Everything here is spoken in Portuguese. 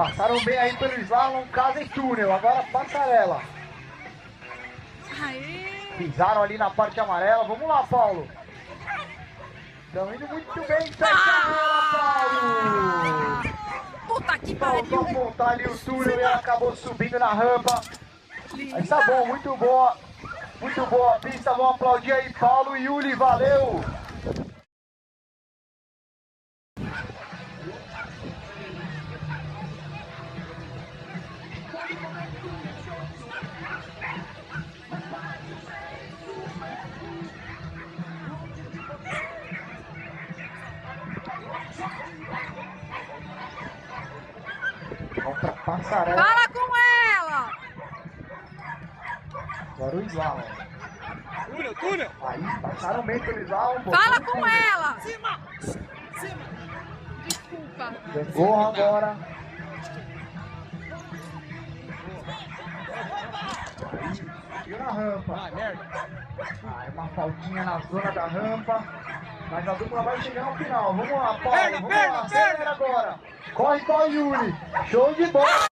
Passaram bem aí pelo slalom, casa e túnel. Agora passarela. Aê! Pisaram ali na parte amarela. Vamos lá, Paulo. Estão indo muito bem. Fecha ela, Paulo. Puta que Faltou pariu! montar ali o túnel e ela acabou subindo na rampa. Mas tá Linda! bom, muito boa. Muito boa a pista. Vamos aplaudir aí, Paulo e Yuli. Valeu. Vamos pra passarela. Fala com ela! Agora o slalom. Túnel! Aí, passaram bem pelo slalom. Fala com ela! Cima! Desculpa. Pegou agora. Aí, na rampa. Ai, merda! Aí, uma faltinha na zona da rampa. Mas a dupla vai chegar no final. Vamos lá, Paulo. Perna, Vamos perna, lá. perna. Acelera agora. Corre, Yuri. Show de bola.